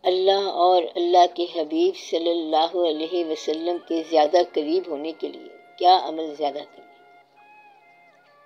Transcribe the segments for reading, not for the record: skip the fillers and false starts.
اللہ اور اللہ کے حبیب صلی اللہ علیہ وسلم کے زیادہ قریب ہونے کے لیے کیا عمل زیادہ کریں؟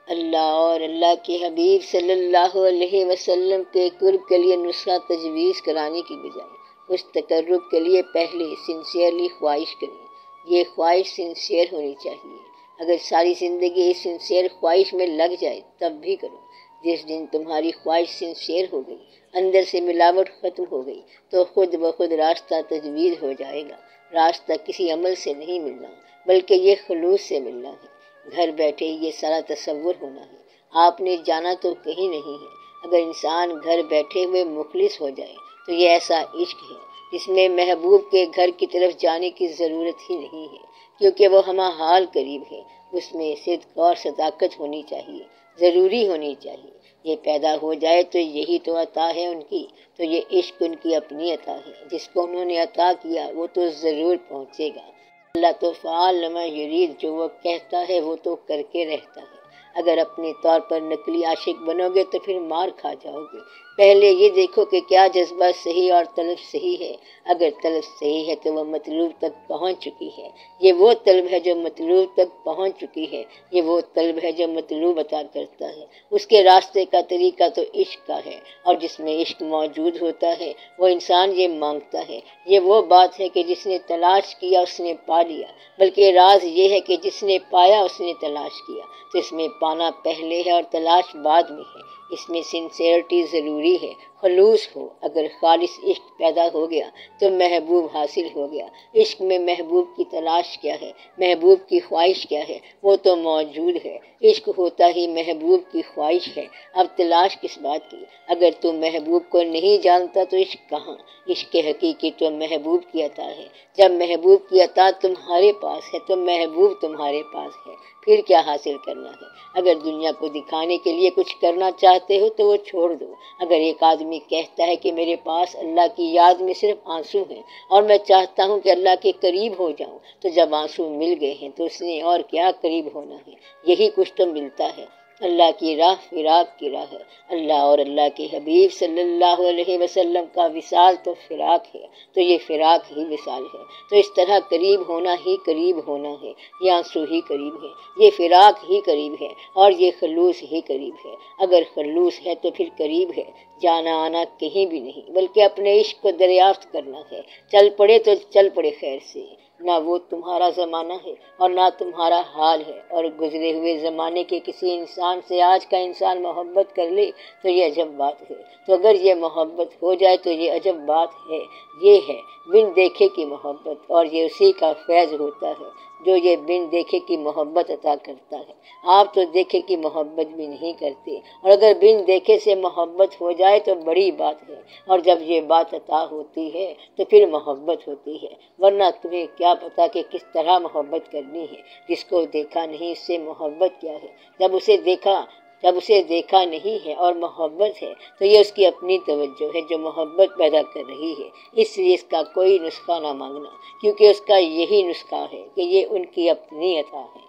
اللہ اور اللہ کے حبیب صلی اللہ علیہ وسلم کے قرب کے لیے نسخہ تجویز کرانے کی بجائے اس تقرب کے لیے پہلے سنسیئرلی خواہش کریں۔ یہ خواہش سنسیئر ہونی چاہیے۔ اگر ساری زندگی اس سنسیئر خواہش میں لگ جائے تب بھی کرو۔ جس دن تمہاری خواہش سنسیئر ہو گئی، اندر سے ملاوٹ ختم ہو گئی، تو خود بخود راستہ تجویز ہو جائے گا۔ راستہ کسی عمل سے نہیں ملنا بلکہ یہ خلوص سے ملنا ہے۔ گھر بیٹھے یہ سارا تصور ہونا ہے۔ آپ نے جانا تو کہیں نہیں ہے۔ اگر انسان گھر بیٹھے ہوئے مخلص ہو جائے تو یہ ایسا عشق ہے جس میں محبوب کے گھر کی طرف جانے کی ضرورت ہی نہیں ہے، کیونکہ وہ ہمہ حال قریب ہے۔ اس میں صدق اور صداقت ہونی چاہیے، ضروری ہونی چاہیے۔ یہ پیدا ہو جائے تو یہی تو عطا ہے ان کی، تو یہ عشق ان کی اپنی عطا ہے۔ جس کو انہوں نے عطا کیا وہ تو ضرور پہنچے گا۔ اللہ تو فعال لما یرید، جو وہ کہتا ہے وہ تو کر کے رہتا ہے۔ اگر اپنے طور پر نقلی عاشق بنو گے تو پھر مار کھا جاؤ گے۔ پہلے یہ دیکھو کہ کیا جذبہ صحیح اور طلب صحیح ہے۔ اگر طلب صحیح ہے تو وہ مطلوب تک پہنچ چکی ہے۔ یہ وہ طلب ہے جو مطلوب تک پہنچ چکی ہے۔ یہ وہ طلب ہے جو مطلوب عطا کرتا ہے۔ اس کے راستے کا طریقہ تو عشق کا ہے، اور جس میں عشق موجود ہوتا ہے وہ انسان یہ مانگتا ہے۔ یہ وہ بات ہے کہ جس نے تلاش کیا اس نے پا لیا، بلکہ راز یہ ہے کہ جس نے پایا اس نے تلاش کیا۔ تو اس میں پانا پہلے ہے اور تلاش بعد میں ہے۔ اس میں سنسیئرٹی ضروری ہے، خلوص ہو۔ اگر خالص عشق پیدا ہو گیا تو محبوب حاصل ہو گیا۔ عشق میں محبوب کی تلاش کیا ہے، محبوب کی خواہش کیا ہے، وہ تو موجود ہے۔ عشق ہوتا ہی محبوب کی خواہش ہے۔ اب تلاش کس بات کی؟ اگر تم محبوب کو نہیں جانتا تو عشق کہاں؟ عشق حقیقی تو محبوب کی عطا ہے۔ جب محبوب کی عطا تمہارے پاس ہے تو محبوب تمہارے پاس ہے، پھر کیا حاصل کرنا ہے؟ اگر دنیا کو دکھانے کے لیے کچھ کرنا چاہتے ہو تو وہ چھوڑ دو۔ اگر ایک آدمی کہتا ہے کہ میرے پاس اللہ کی یاد میں صرف آنسو ہیں اور میں چاہتا ہوں کہ اللہ کے قریب ہو جاؤں، تو جب آنسو مل گئے ہیں تو اس نے اور کیا قریب ہونا ہے؟ یہی کچھ تو ملتا ہے۔ اللہ کی راہ فراق کی راہ ہے۔ اللہ اور اللہ کے حبیب صلی اللہ علیہ وسلم کا وصال تو فراق ہے، تو یہ فراق ہی وصال ہے۔ تو اس طرح قریب ہونا ہی قریب ہونا ہے۔ یہ آنسو ہی قریب ہے، یہ فراق ہی قریب ہے، اور یہ خلوص ہی قریب ہے۔ اگر خلوص ہے تو پھر قریب ہے۔ جانا آنا کہیں بھی نہیں، بلکہ اپنے عشق کو دریافت کرنا ہے۔ چل پڑے تو چل پڑے خیر سے۔ نہ وہ تمہارا زمانہ ہے اور نہ تمہارا حال ہے، اور گزرے ہوئے زمانے کے کسی انسان سے آج کا انسان محبت کر لے تو یہ عجب بات ہے۔ تو اگر یہ محبت ہو جائے تو یہ عجب بات ہے۔ یہ ہے بن دیکھے کی محبت، اور یہ اسی کا فیض ہوتا ہے جو یہ بن دیکھے کی محبت عطا کرتا ہے۔ آپ تو دیکھے کی محبت بھی نہیں کرتے، اور اگر بن دیکھے سے محبت ہو جائے تو بڑی بات ہے، اور جب یہ بات عطا ہوتی ہے تو پھر محبت ہوتی ہے۔ ورنہ تمہیں کیا پتا کہ کس طرح محبت کرنی ہے؟ جس کو دیکھا نہیں اس سے محبت کیا ہے؟ جب اسے دیکھا نہیں ہے اور محبت ہے تو یہ اس کی اپنی توجہ ہے جو محبت پیدا کر رہی ہے۔ اس لیے اس کا کوئی نسخہ نہ مانگنا، کیونکہ اس کا یہی نسخہ ہے کہ یہ ان کی اپنی عطا ہے۔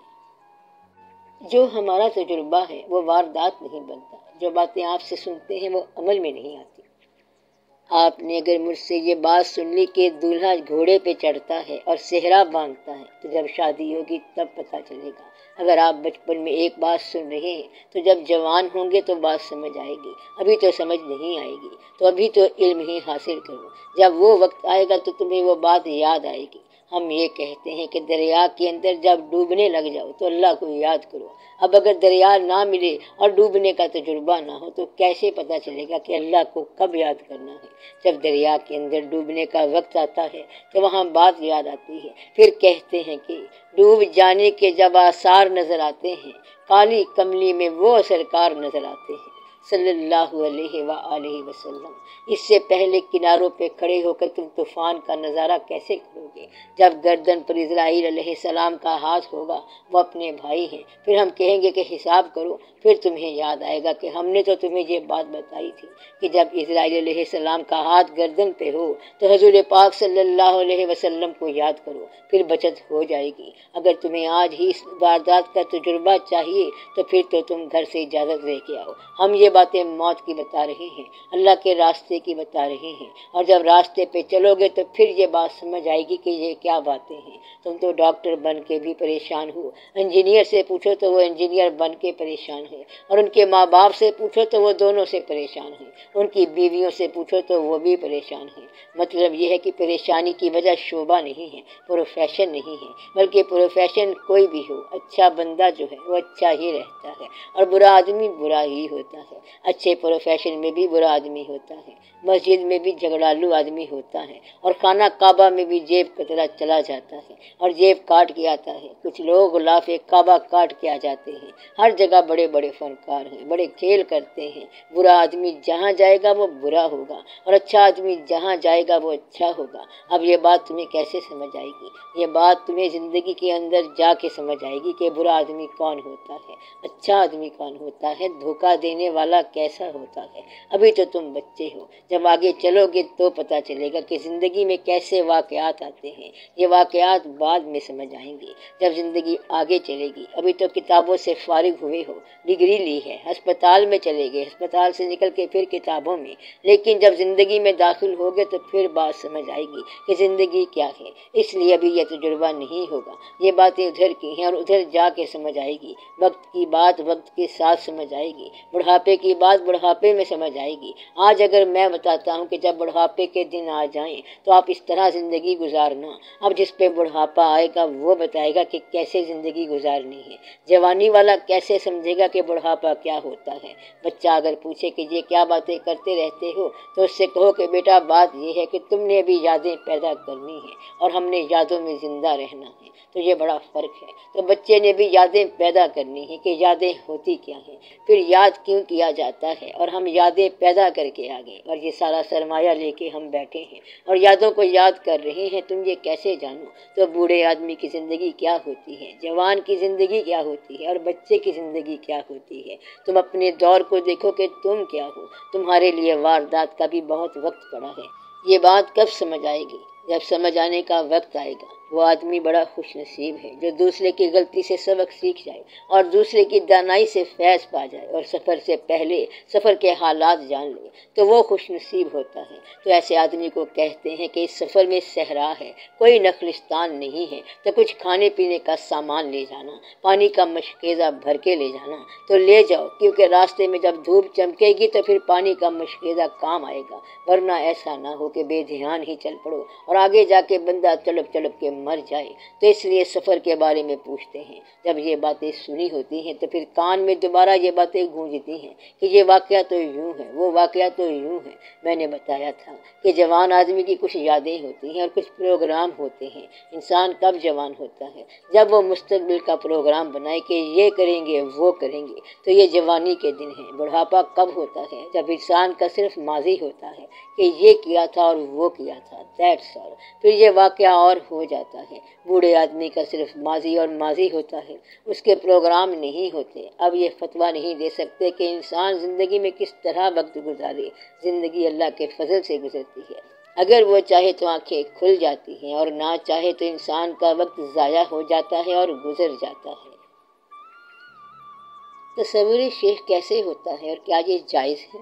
جو ہمارا تجربہ ہے وہ واردات نہیں بنتا، جو باتیں آپ سے سنتے ہیں وہ عمل میں نہیں آتی۔ آپ نے اگر مجھ سے یہ بات سن لی کہ دولہا گھوڑے پہ چڑھتا ہے اور صحرا باندھتا ہے تو جب شادی ہوگی تب پتہ چلے گا۔ اگر آپ بچپن میں ایک بات سن رہے ہیں تو جب جوان ہوں گے تو بات سمجھ آئے گی، ابھی تو سمجھ نہیں آئے گی، تو ابھی تو علم ہی حاصل کرو۔ جب وہ وقت آئے گا تو تمہیں وہ بات یاد آئے گی۔ ہم یہ کہتے ہیں کہ دریا کے اندر جب ڈوبنے لگ جاؤ تو اللہ کو یاد کرو۔ اب اگر دریا نہ ملے اور ڈوبنے کا تجربہ نہ ہو تو کیسے پتہ چلے گا کہ اللہ کو کب یاد کرنا ہے؟ جب دریا کے اندر ڈوبنے کا وقت آتا ہے تو وہاں بات یاد آتی ہے۔ پھر کہتے ہیں کہ ڈوب جانے کے جب آثار نظر آتے ہیں، کالی کملی میں وہ سرکار نظر آتے ہیں صلی اللہ علیہ وآلہ وسلم۔ اس سے پہلے کناروں پہ کھڑے ہو کر تم طوفان کا نظارہ کیسے کرو گے؟ جب گردن پر اسرائیل علیہ السلام کا ہاتھ ہوگا، وہ اپنے بھائی ہیں، پھر ہم کہیں گے کہ حساب کرو، پھر تمہیں یاد آئے گا کہ ہم نے تو تمہیں یہ بات بتائی تھی کہ جب اسرائیل علیہ السلام کا ہاتھ گردن پہ ہو تو حضور پاک صلی اللہ علیہ وسلم کو یاد کرو، پھر بچت ہو جائے گی۔ اگر تمہیں آج ہی اس واردات کا تجربہ چاہیے تو پھر تو تم گھر سے اجازت لے کے آؤ، ہم یہ یہ باتیں موت کی بتا رہے ہیں، اللہ کے راستے کی بتا رہے ہیں، اور جب راستے پہ چلو گے تو پھر یہ بات سمجھ آئے گی کہ یہ کیا باتیں ہیں۔ تم تو ڈاکٹر بن کے بھی پریشان ہو، انجینئر سے پوچھو تو وہ انجینئر بن کے پریشان ہے، اور ان کے ماں باپ سے پوچھو تو وہ دونوں سے پریشان ہیں، ان کی بیویوں سے پوچھو تو وہ بھی پریشان ہیں۔ مطلب یہ ہے کہ پریشانی کی وجہ شعبہ نہیں ہے، پروفیشن نہیں ہے، بلکہ پروفیشن کوئی بھی ہو، اچھا بندہ جو ہے وہ اچھا ہی رہتا ہے اور برا آدمی برا ہی ہوتا ہے۔ اچھے پروفیشن میں بھی برا آدمی ہوتا ہے، مسجد میں بھی جھگڑالو آدمی ہوتا ہے، اور خانہ کعبہ میں بھی جیب کترا چلا جاتا ہے اور جیب کاٹ کے آتا ہے۔ کچھ لوگ غلاف کعبہ کاٹ کے آ جاتے ہیں۔ ہر جگہ بڑے بڑے فنکار ہیں، بڑے کھیل کرتے ہیں۔ برا آدمی جہاں جائے گا وہ برا ہوگا، اور اچھا آدمی جہاں جائے گا وہ اچھا ہوگا۔ اب یہ بات تمہیں کیسے سمجھ آئے گی؟ یہ بات تمہیں زندگی کے اندر جا کے سمجھ آئے گی کہ برا آدمی کون ہوتا ہے، اچھا آدمی کون ہوتا ہے، دھوکہ دینے والا کیسا ہوتا ہے۔ ابھی تو تم بچے ہو، جب آگے چلو گے تو پتہ چلے گا کہ زندگی میں کیسے واقعات آتے ہیں۔ یہ واقعات بعد میں سمجھ آئیں گے جب زندگی آگے چلے گی۔ ابھی تو کتابوں سے فارغ ہوئے ہو، ڈگری لی ہے، ہسپتال میں چلے گئے، ہسپتال سے نکل کے پھر کتابوں میں، لیکن جب زندگی میں داخل ہوگے تو پھر بات سمجھ آئے گی کہ زندگی کیا ہے۔ اس لیے ابھی یہ تجربہ نہیں ہوگا، یہ باتیں ادھر کی ہیں اور ادھر جا کے سمجھ آئے گی۔ وقت کی بات وقت کے ساتھ سمجھ آئے گی، بڑھاپے کی بات بڑھاپے میں سمجھ آئے گی۔ آج اگر میں بتاتا ہوں کہ جب بڑھاپے کے دن آ جائیں تو آپ اس طرح زندگی گزارنا، اب جس پہ بڑھاپا آئے گا وہ بتائے گا کہ کیسے زندگی گزارنی ہے۔ جوانی والا کیسے سمجھے گا کہ بڑھاپا کیا ہوتا ہے؟ بچہ اگر پوچھے کہ یہ کیا باتیں کرتے رہتے ہو تو اس سے کہو کہ بیٹا بات یہ ہے کہ تم نے ابھی یادیں پیدا کرنی ہیں اور ہم نے یادوں میں زندہ رہنا ہے، تو یہ بڑا فرق ہے۔ تو بچے نے بھی یادیں پیدا کرنی ہیں کہ یادیں ہوتی کیا ہیں، پھر یاد کیوں کیا جاتا ہے، اور ہم یادیں پیدا کر کے آگے، اور یہ سارا سرمایہ لے کے ہم بیٹھے ہیں اور یادوں کو یاد کر رہے ہیں۔ تم یہ کیسے جانو تو بوڑھے آدمی کی زندگی کیا ہوتی ہے، جوان کی زندگی کیا ہوتی ہے، اور بچے کی زندگی کیا ہوتی ہے۔ تم اپنے دور کو دیکھو کہ تم کیا ہو۔ تمہارے لیے واردات کا بھی بہت وقت پڑا ہے۔ یہ بات کب سمجھ آئے گی؟ جب سمجھ آنے کا وقت آئے گا۔ وہ آدمی بڑا خوش نصیب ہے جو دوسرے کی غلطی سے سبق سیکھ جائے اور دوسرے کی دانائی سے فیض پا جائے اور سفر سے پہلے سفر کے حالات جان لے، تو وہ خوش نصیب ہوتا ہے۔ تو ایسے آدمی کو کہتے ہیں کہ اس سفر میں صحرا ہے، کوئی نخلستان نہیں ہے، تو کچھ کھانے پینے کا سامان لے جانا، پانی کا مشکیزہ بھر کے لے جانا تو لے جاؤ، کیونکہ راستے میں جب دھوپ چمکے گی تو پھر پانی کا مشکیزہ کام آئے گا، ورنہ ایسا نہ ہو کہ بے دھیان ہی چل پڑو اور آگے جا کے بندہ تڑپ تڑپ کے مر جائے۔ تو اس لیے سفر کے بارے میں پوچھتے ہیں۔ جب یہ باتیں سنی ہوتی ہیں تو پھر کان میں دوبارہ یہ باتیں گونجتی ہیں کہ یہ واقعہ تو یوں ہے، وہ واقعہ تو یوں ہے۔ میں نے بتایا تھا کہ جوان آدمی کی کچھ یادیں ہوتی ہیں اور کچھ پروگرام ہوتے ہیں۔ انسان کب جوان ہوتا ہے؟ جب وہ مستقبل کا پروگرام بنائے کہ یہ کریں گے وہ کریں گے، تو یہ جوانی کے دن ہیں۔ بڑھاپا کب ہوتا ہے؟ جب انسان کا صرف ماضی ہوتا ہے کہ یہ کیا تھا اور وہ کیا تھا، دیٹس آل۔ پھر یہ واقعہ اور ہو جاتا ہے۔ بوڑھے آدمی کا صرف ماضی اور ماضی ہوتا ہے، اس کے پروگرام نہیں ہوتے۔ اب یہ فتویٰ نہیں دے سکتے کہ انسان زندگی میں کس طرح وقت گزارے۔ زندگی اللہ کے فضل سے گزرتی ہے۔ اگر وہ چاہے تو آنکھیں کھل جاتی ہیں اور نہ چاہے تو انسان کا وقت ضائع ہو جاتا ہے اور گزر جاتا ہے۔ تصور شیخ کیسے ہوتا ہے اور کیا یہ جائز ہے؟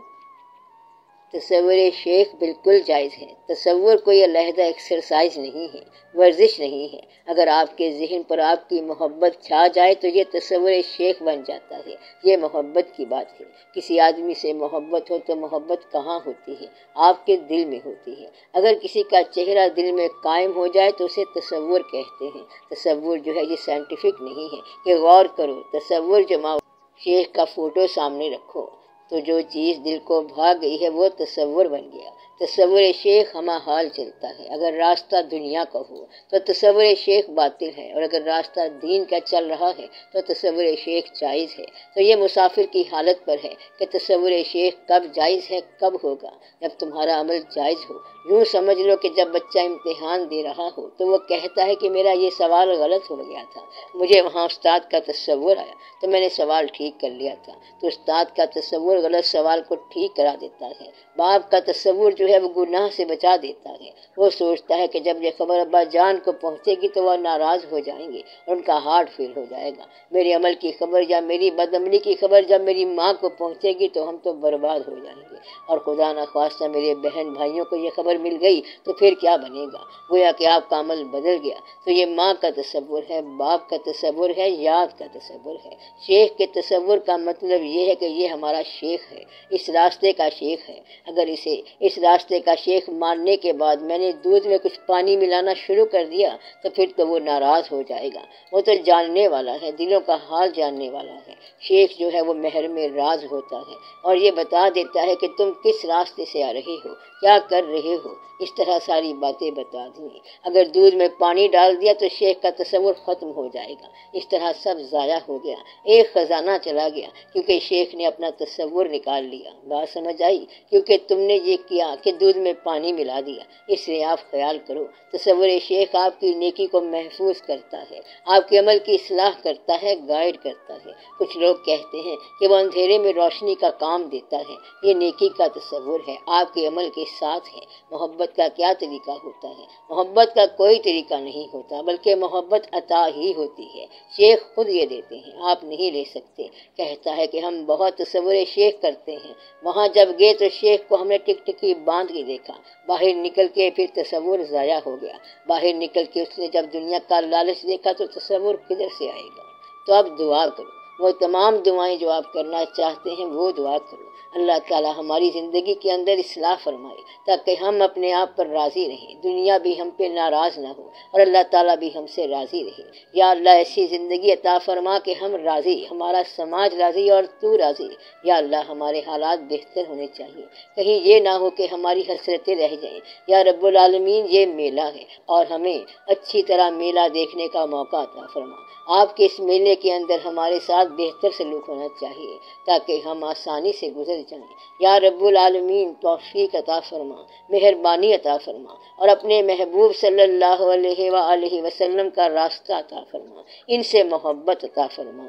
تصور شیخ بالکل جائز ہے۔ تصور کوئی علیحدہ ایکسرسائز نہیں ہے، ورزش نہیں ہے۔ اگر آپ کے ذہن پر آپ کی محبت چھا جائے تو یہ تصور شیخ بن جاتا ہے۔ یہ محبت کی بات ہے۔ کسی آدمی سے محبت ہو تو محبت کہاں ہوتی ہے؟ آپ کے دل میں ہوتی ہے۔ اگر کسی کا چہرہ دل میں قائم ہو جائے تو اسے تصور کہتے ہیں۔ تصور جو ہے یہ سائنٹیفک نہیں ہے کہ غور کرو، تصور جماؤ، شیخ کا فوٹو سامنے رکھو تو جو چیز دل کو بھا گئی ہے وہ تصور بن گیا۔ تصور شیخ ہمہ حال چلتا ہے۔ اگر راستہ دنیا کا ہو تو تصور شیخ باطل ہے، اور اگر راستہ دین کا چل رہا ہے تو تصور شیخ جائز ہے۔ تو یہ مسافر کی حالت پر ہے کہ تصور شیخ کب جائز ہے، کب ہوگا؟ جب تمہارا عمل جائز ہو۔ یوں سمجھ لو کہ جب بچہ امتحان دے رہا ہو تو وہ کہتا ہے کہ میرا یہ سوال غلط ہو گیا تھا، مجھے وہاں استاد کا تصور آیا تو میں نے سوال ٹھیک کر لیا تھا، تو استاد کا تصور غلط سوال کو ٹھیک کرا دیتا ہے۔ باپ کا تصور جو جو ہے وہ گناہ سے بچا دیتا ہے۔ وہ سوچتا ہے کہ جب یہ خبر ابا جان کو پہنچے گی تو وہ ناراض ہو جائیں گے اور ان کا ہارٹ فیل ہو جائے گا۔ میرے عمل کی خبر یا میری بدعملی کی خبر جب میری ماں کو پہنچے گی تو ہم تو برباد ہو جائیں گے، اور خدا نخواستہ میرے بہن بھائیوں کو یہ خبر مل گئی تو پھر کیا بنے گا؟ گویا کہ آپ کا عمل بدل گیا۔ تو یہ ماں کا تصور ہے، باپ کا تصور ہے، یاد کا تصور ہے۔ شیخ کے تصور کا مطلب یہ ہے کہ یہ ہمارا شیخ ہے، اس راستے کا شیخ ہے۔ اگر اسے اس راستے کا شیخ ماننے کے بعد میں نے دودھ میں کچھ پانی ملانا شروع کر دیا تو پھر تو وہ ناراض ہو جائے گا۔ وہ تو جاننے والا ہے، دلوں کا حال جاننے والا ہے۔ شیخ جو ہے وہ محرم راز ہوتا ہے اور یہ بتا دیتا ہے کہ تم کس راستے سے آ رہے ہو، کیا کر رہے ہو، اس طرح ساری باتیں بتا دیں۔ اگر دودھ میں پانی ڈال دیا تو شیخ کا تصور ختم ہو جائے گا، اس طرح سب ضائع ہو گیا، ایک خزانہ چلا گیا، کیونکہ شیخ نے اپنا تصور نکال لیا۔ بات سمجھ آئی؟ کیونکہ تم نے یہ کیا کہ دودھ میں پانی ملا دیا۔ اس لیے آپ خیال کرو، تصور شیخ آپ کی نیکی کو محفوظ کرتا ہے، آپ کے عمل کی اصلاح کرتا ہے، گائیڈ کرتا ہے۔ کچھ لوگ کہتے ہیں کہ وہ اندھیرے میں روشنی کا کام دیتا ہے، یہ نیکی کا تصور ہے، آپ کے عمل کے ساتھ ہے۔ محبت کا کیا طریقہ ہوتا ہے؟ محبت کا کوئی طریقہ نہیں ہوتا، بلکہ محبت عطا ہی ہوتی ہے۔ شیخ خود یہ دیتے ہیں، آپ نہیں لے سکتے۔ کہتا ہے کہ ہم بہت تصور شیخ کرتے ہیں، وہاں جب گئے تو شیخ کو ہم نے ٹکٹکی باندھ کے دیکھا، باہر نکل کے پھر تصور ضائع ہو گیا۔ باہر نکل کے اس نے جب دنیا کا لالچ دیکھا تو تصور کدھر سے آئے گا؟ تو اب دعا کرو، وہ تمام دعائیں جو آپ کرنا چاہتے ہیں وہ دعا کرو۔ اللہ تعالی ہماری زندگی کے اندر اصلاح فرمائے تاکہ ہم اپنے آپ پر راضی رہیں، دنیا بھی ہم پہ ناراض نہ ہو اور اللہ تعالیٰ بھی ہم سے راضی رہے۔ یا اللہ ایسی زندگی عطا فرما کہ ہم راضی، ہمارا سماج راضی اور تو راضی۔ یا اللہ ہمارے حالات بہتر ہونے چاہیے، کہیں یہ نہ ہو کہ ہماری حسرتیں رہ جائیں۔ یا رب العالمین یہ میلہ ہے اور ہمیں اچھی طرح میلہ دیکھنے کا موقع عطا فرما۔ آپ کے اس میلے کے اندر ہمارے ساتھ بہتر سلوک ہونا چاہیے تاکہ ہم آسانی سے گزر جائیں۔ یا رب العالمین توفیق عطا فرما، مہربانی عطا فرما اور اپنے محبوب صلی اللہ علیہ وآلہ وسلم کا راستہ عطا فرما، ان سے محبت عطا فرما۔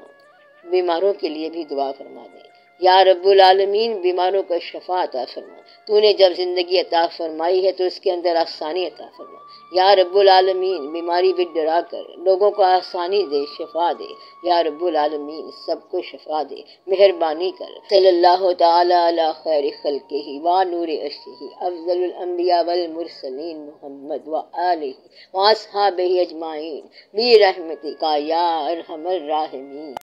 بیماروں کے لیے بھی دعا فرما دیں۔ یا رب العالمین بیماروں کو شفا عطا فرما، تو نے جب زندگی عطا فرمائی ہے تو اس کے اندر آسانی عطا فرما۔ یا رب العالمین بیماری بھی ڈرا کر لوگوں کو آسانی دے، شفا دے۔ یا رب العالمین سب کو شفا دے، مہربانی کر۔ صلی اللہ تعالی علی خیر خلقہ و نور عرشہ افضل الانبیاء والمرسلین محمد و آلہ و اصحابہ اجمعین برحمتک یا ارحم الراحمین۔